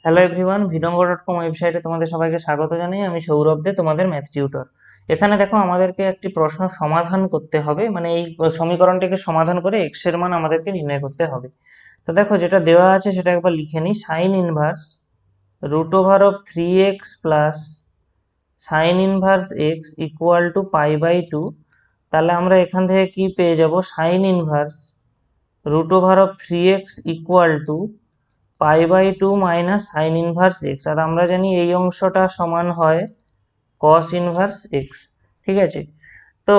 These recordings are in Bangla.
হ্যালো এভরিওয়ান, ভিডঙ্গ.কম ওয়েবসাইটে তোমাদের সবাইকে স্বাগত জানাই। আমি সৌরভ দে, তোমাদের ম্যাথ টিউটর। এখানে দেখো, আমাদেরকে একটি প্রশ্ন সমাধান করতে হবে, মানে এই সমীকরণটিকে সমাধান করে এক্স এর মান আমাদেরকে নির্ণয় করতে হবে। তো দেখো, যেটা দেওয়া আছে সেটা একবার লিখে নিই। Sine inverse root over of 3x plus sine inverse X equal to π/2। তাহলে আমরা এখান থেকে কি পেয়ে যাব? Sine inverse root over of 3x equal to π/2 minus sine inverse X. আর আমরা জানি এই অংশটা সমান হয় কস ইনভার্স এক্স। ঠিক আছে? তো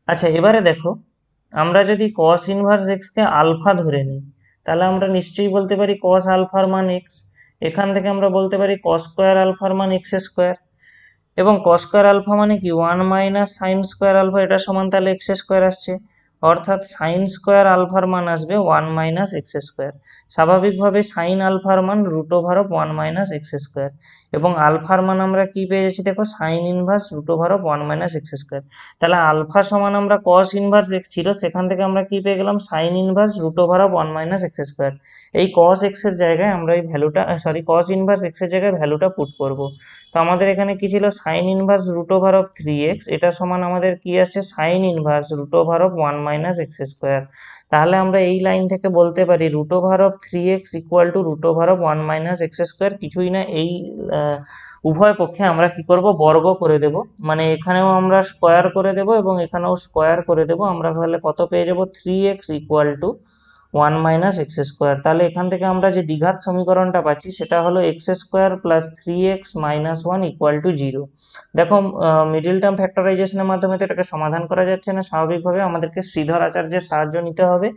আচ্ছা, এবারে দেখো, আমরা যদি কস ইনভার্স এক্সকে আলফা ধরে নিই, তাহলে আমরা নিশ্চয়ই বলতে পারি কস আলফার মান এক্স। এখান থেকে আমরা বলতে পারি কস স্কোয়ার আলফার মান এক্স স্কোয়ার। এবং কস স্কোয়ার আলফা মানে কি? 1 মাইনাস সাইন স্কোয়ার আলফা, এটা সমান তাহলে এক্স স্কোয়ার আসছে। অর্থাৎ সাইন স্কোয়ার আলফার মান আসবে 1 মাইনাস এক্স স্কোয়ার। স্বাভাবিকভাবে সাইন আলফার মান root over of 1 minus x square. এবং আলফার মান আমরা কি পেয়ে যাচ্ছি? দেখো, sine inverse root over of 1 minus x square. তাহলে আলফা সমান আমরা কস ইনভার্স এক্স ছিল, সেখান থেকে আমরা কি পেয়ে গেলাম? Sine inverse root over of 1 minus x square. এই কস এক্স এর জায়গায় আমরা এই ভ্যালুটা, কস ইনভার্স এক্স এর জায়গায় ভ্যালুটা পুট করব। তো আমাদের এখানে কি ছিল? Sine inverse root over of 3x, এটা সমান আমাদের কি আসছে? Sine inverse root over of 1 minus x square. তাহলে আমরা এই লাইন থেকে বলতে পারি root over of 3x equal to root over of 1 minus x square. কিছুই না, এই উভয় পক্ষে আমরা কি করব? বর্গ করে দেব। মানে এখানেও আমরা স্কোয়ার করে দেব এবং এখানেও স্কোয়ার করে দেব। আমরা তাহলে কত পেয়ে যাব? 3x equal two 1 minus x square. তাহলে এখান থেকে আমরা যে দ্বিঘাত সমীকরণটা পাচ্ছি সেটা হলো x square plus 3x minus 1 equal to 0। দেখো, মিডিল টার্ম ফ্যাক্টরাইজেশনের মাধ্যমে তো এটাকে সমাধান করা যাচ্ছে না, স্বাভাবিকভাবে আমাদেরকে শ্রীধর আচার্যের সাহায্য নিতে হবে।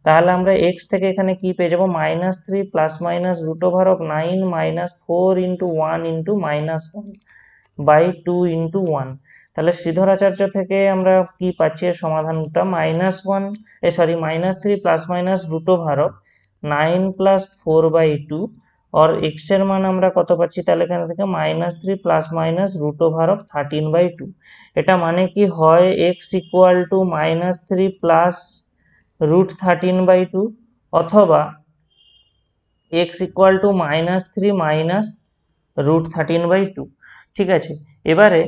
তাহলে আমরা এক্স থেকে এখানে কি পেয়ে যাবো? -3 plus minus root over of 9 minus 4 into 1 into minus 1 by 2 into 1। তাহলে শ্রীধর আচার্য থেকে আমরা কি পাচ্ছি? এর সমাধানটা -3 plus minus root over of 9 plus 4/2 और এক্স এর মান আমরা কত পাচ্ছি? তাহলে এখান থেকে -3 plus minus root over of 13/2। এটা মানে কি হয়? X equal to -3 plus root 13/2, অথবা x equal to -3 minus root 13/2। ঠিক আছে? এবারে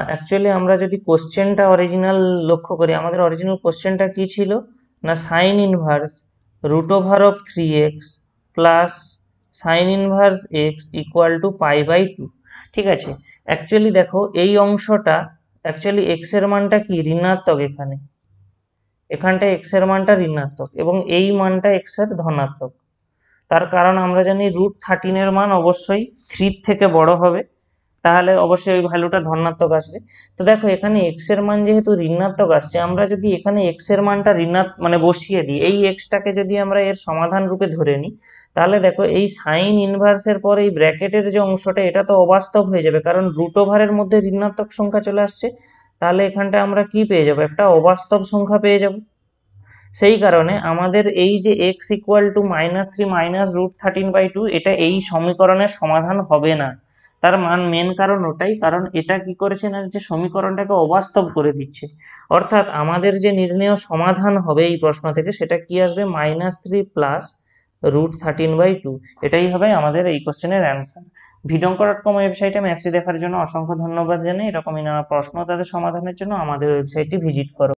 অ্যাকচুয়ালি আমরা যদি কোশ্চেনটা অরিজিনাল লক্ষ্য করি, আমাদের অরিজিনাল কোশ্চেনটা কি ছিল? না, sine inverse root over of 3x plus sine inverse X equal to π/2। ঠিক আছে? অ্যাকচুয়ালি দেখো, এই অংশটা অ্যাকচুয়ালি এক্স এর মানটা কি? ঋণাত্মক। এখানটায় এক্স এর মানটা ঋণাত্মক এবং এই মানটা এক্স এর ধনাত্মক। তার কারণ আমরা জানি √13 এর মান অবশ্যই 3 থেকে বড় হবে, তাহলে অবশ্যই ওই ভ্যালুটা ধনাত্মক আসবে। তো দেখো, এখানে এক্স এর মান যেহেতু ঋণাত্মক আসছে, আমরা যদি এখানে এক্স এর মানটা মানে বসিয়ে দিই, এই এক্সটাকে যদি আমরা এর সমাধান রূপে ধরে নিই, তাহলে দেখো এই সাইন ইনভার্সের পর এই ব্র্যাকেটের যে অংশটা, এটা তো অবাস্তব হয়ে যাবে, কারণ রুট ওভারের মধ্যে ঋণাত্মক সংখ্যা চলে আসছে। তাহলে এখানটা আমরা কি পেয়ে যাবো? একটা অবাস্তব সংখ্যা পেয়ে যাব। সেই কারণে আমাদের এই যে এক্স ইকুয়াল টু -3 মাইনাস √13/2, এটা এই সমীকরণের সমাধান হবে না। তার মেন কারণ ওটাই, কারণ এটা কি করেছে না, যে সমীকরণটাকে অবাস্তব করে দিচ্ছে। অর্থাৎ আমাদের যে নির্ণেয় সমাধান হবে এই প্রশ্ন থেকে, সেটা কি আসবে? -3 প্লাস √13/2। এটাই হবে আমাদের এই কোশ্চেনের অ্যান্সার। ভিডঙ্ক.কম ওয়েবসাইটে ম্যাথটি দেখার জন্য অসংখ্য ধন্যবাদ জানাই। এরকমই নানা প্রশ্ন তাদের সমাধানের জন্য আমাদের ওয়েবসাইটটি ভিজিট করো।